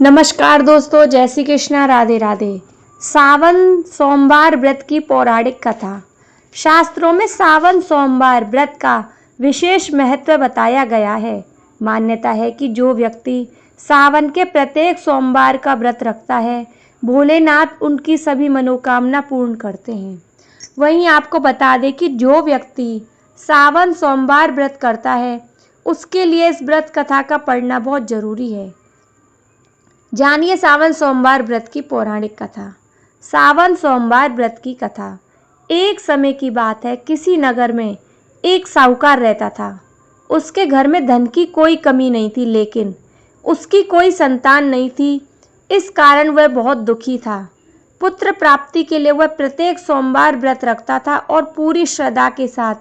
नमस्कार दोस्तों, जय श्री कृष्णा, राधे राधे। सावन सोमवार व्रत की पौराणिक कथा। शास्त्रों में सावन सोमवार व्रत का विशेष महत्व बताया गया है। मान्यता है कि जो व्यक्ति सावन के प्रत्येक सोमवार का व्रत रखता है, भोलेनाथ उनकी सभी मनोकामना पूर्ण करते हैं। वहीं आपको बता दें कि जो व्यक्ति सावन सोमवार व्रत करता है, उसके लिए इस व्रत कथा का पढ़ना बहुत जरूरी है। जानिए सावन सोमवार व्रत की पौराणिक कथा। सावन सोमवार व्रत की कथा। एक समय की बात है, किसी नगर में एक साहूकार रहता था। उसके घर में धन की कोई कमी नहीं थी, लेकिन उसकी कोई संतान नहीं थी। इस कारण वह बहुत दुखी था। पुत्र प्राप्ति के लिए वह प्रत्येक सोमवार व्रत रखता था और पूरी श्रद्धा के साथ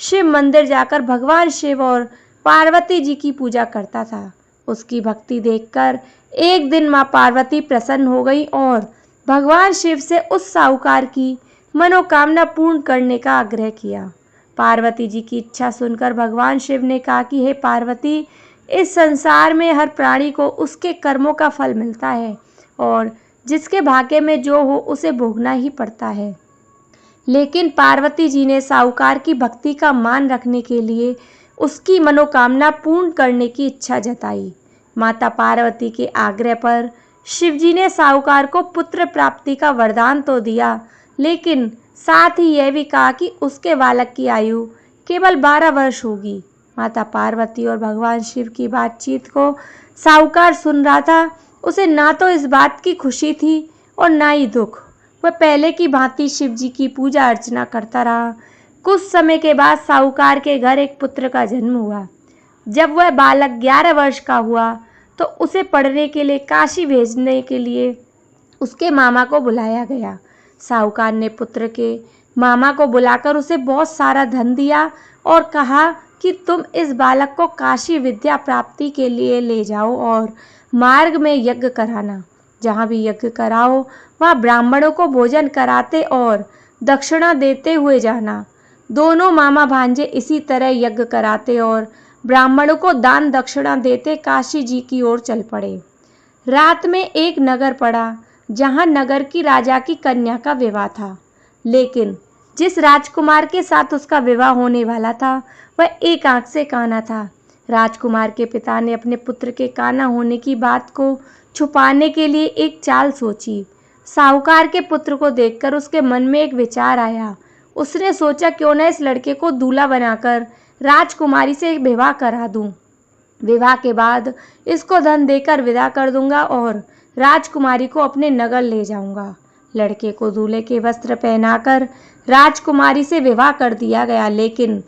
शिव मंदिर जाकर भगवान शिव और पार्वती जी की पूजा करता था। उसकी भक्ति देखकर एक दिन मां पार्वती प्रसन्न हो गई और भगवान शिव से उस साहूकार की मनोकामना पूर्ण करने का आग्रह किया। पार्वती जी की इच्छा सुनकर भगवान शिव ने कहा कि हे पार्वती, इस संसार में हर प्राणी को उसके कर्मों का फल मिलता है और जिसके भाग्य में जो हो उसे भोगना ही पड़ता है। लेकिन पार्वती जी ने साहूकार की भक्ति का मान रखने के लिए उसकी मनोकामना पूर्ण करने की इच्छा जताई। माता पार्वती के आग्रह पर शिवजी ने साहूकार को पुत्र प्राप्ति का वरदान तो दिया, लेकिन साथ ही यह भी कहा कि उसके बालक की आयु केवल 12 वर्ष होगी। माता पार्वती और भगवान शिव की बातचीत को साहूकार सुन रहा था। उसे ना तो इस बात की खुशी थी और ना ही दुख। वह पहले की भांति शिवजी की पूजा अर्चना करता रहा। कुछ समय के बाद साहूकार के घर एक पुत्र का जन्म हुआ। जब वह बालक 11 वर्ष का हुआ तो उसे पढ़ने के लिए काशी भेजने के लिए उसके मामा को बुलाया गया। साहूकार ने पुत्र के मामा को बुलाकर उसे बहुत सारा धन दिया और कहा कि तुम इस बालक को काशी विद्या प्राप्ति के लिए ले जाओ और मार्ग में यज्ञ कराना। जहाँ भी यज्ञ कराओ वहाँ ब्राह्मणों को भोजन कराते और दक्षिणा देते हुए जाना। दोनों मामा भांजे इसी तरह यज्ञ कराते और ब्राह्मणों को दान दक्षिणा देते काशी जी की ओर चल पड़े। रात में एक नगर पड़ा, जहां नगर की राजा की कन्या का विवाह था। लेकिन जिस राजकुमार के साथ उसका विवाह होने वाला था, वह एक आंख से काना था। राजकुमार के पिता ने अपने पुत्र के काना होने की बात को छुपाने के लिए एक चाल सोची। साहूकार के पुत्र को देखकर उसके मन में एक विचार आया। उसने सोचा, क्यों न इस लड़के को दूल्हा बनाकर राजकुमारी से विवाह करा दूं। विवाह के बाद इसको धन देकर विदा कर दूंगा और राजकुमारी को अपने नगर ले जाऊंगा। लड़के को दूल्हे के वस्त्र पहनाकर राजकुमारी से विवाह कर दिया गया। लेकिन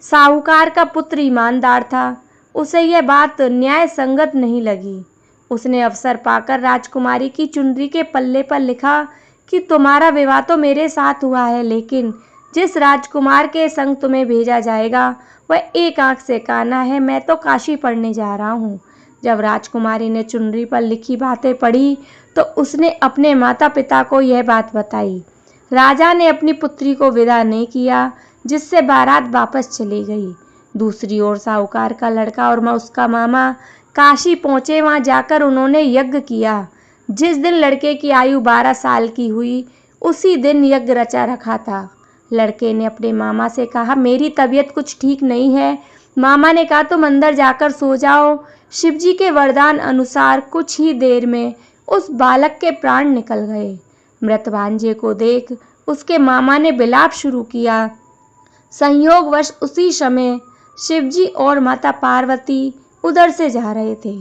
साहूकार का पुत्र ईमानदार था। उसे यह बात न्याय संगत नहीं लगी। उसने अवसर पाकर राजकुमारी की चुनरी के पल्ले पर लिखा कि तुम्हारा विवाह तो मेरे साथ हुआ है, लेकिन जिस राजकुमार के संग तुम्हें भेजा जाएगा वह एक आंख से काना है। मैं तो काशी पढ़ने जा रहा हूँ। जब राजकुमारी ने चुनरी पर लिखी बातें पढ़ी तो उसने अपने माता पिता को यह बात बताई। राजा ने अपनी पुत्री को विदा नहीं किया, जिससे बारात वापस चली गई। दूसरी ओर साहूकार का लड़का और उसका मामा काशी पहुंचे। वहां जाकर उन्होंने यज्ञ किया। जिस दिन लड़के की आयु 12 साल की हुई, उसी दिन यज्ञ रचा रखा था। लड़के ने अपने मामा से कहा, मेरी तबीयत कुछ ठीक नहीं है। मामा ने कहा, तुम अंदर जाकर सो जाओ। शिवजी के वरदान अनुसार कुछ ही देर में उस बालक के प्राण निकल गए। मृत भांजे को देख उसके मामा ने विलाप शुरू किया। संयोगवश उसी समय शिवजी और माता पार्वती उधर से जा रहे थे।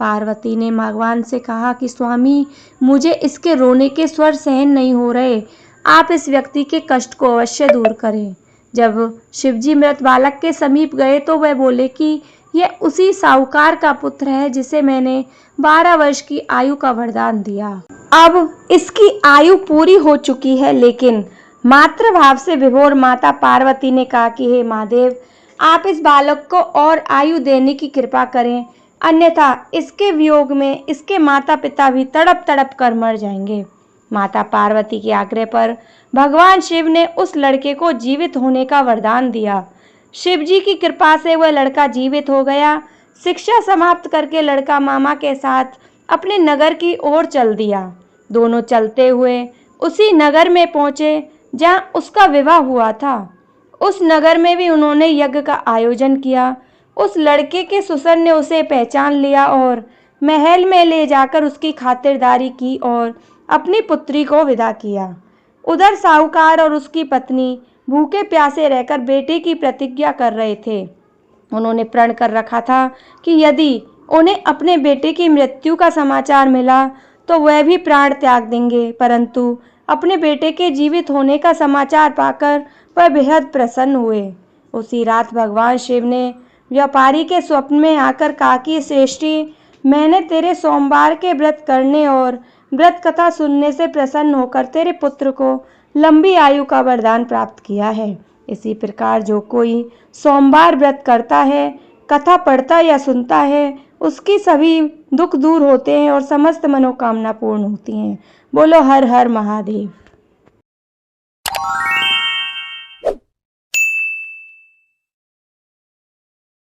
पार्वती ने भगवान से कहा कि स्वामी, मुझे इसके रोने के स्वर सहन नहीं हो रहे। आप इस व्यक्ति के कष्ट को अवश्य दूर करें। जब शिवजी मृत बालक के समीप गए तो वह बोले कि यह उसी साहूकार का पुत्र है जिसे मैंने 12 वर्ष की आयु का वरदान दिया। अब इसकी आयु पूरी हो चुकी है। लेकिन मातृभाव से विभोर माता पार्वती ने कहा कि हे महादेव, आप इस बालक को और आयु देने की कृपा करें, अन्यथा इसके वियोग में इसके माता पिता भी तड़प तड़प कर मर जाएंगे। माता पार्वती के आग्रह पर भगवान शिव ने उस लड़के को जीवित होने का वरदान दिया। शिव जी की कृपा से वह लड़का जीवित हो गया। शिक्षा समाप्त करके लड़का मामा के साथ अपने नगर की ओर चल दिया। दोनों चलते हुए उसी नगर में पहुंचे जहां उसका विवाह हुआ था। उस नगर में भी उन्होंने यज्ञ का आयोजन किया। उस लड़के के ससुर ने उसे पहचान लिया और महल में ले जाकर उसकी खातिरदारी की और अपनी पुत्री को विदा किया। उधर साहूकार और उसकी पत्नी भूखे प्यासे रहकर बेटे की प्रतीक्षा कर रहे थे। उन्होंने प्रण कर रखा था कि यदि उन्हें अपने बेटे की मृत्यु का समाचार मिला तो वह भी प्राण त्याग देंगे, परंतु अपने बेटे के जीवित होने का समाचार पाकर वह बेहद प्रसन्न हुए। उसी रात भगवान शिव ने व्यापारी के स्वप्न में आकर कहा कि श्रेष्ठी, मैंने तेरे सोमवार के व्रत करने और व्रत कथा सुनने से प्रसन्न होकर तेरे पुत्र को लंबी आयु का वरदान प्राप्त किया है। इसी प्रकार जो कोई सोमवार व्रत करता है, कथा पढ़ता या सुनता है, उसकी सभी दुख दूर होते हैं और समस्त मनोकामना पूर्ण होती हैं। बोलो हर हर महादेव।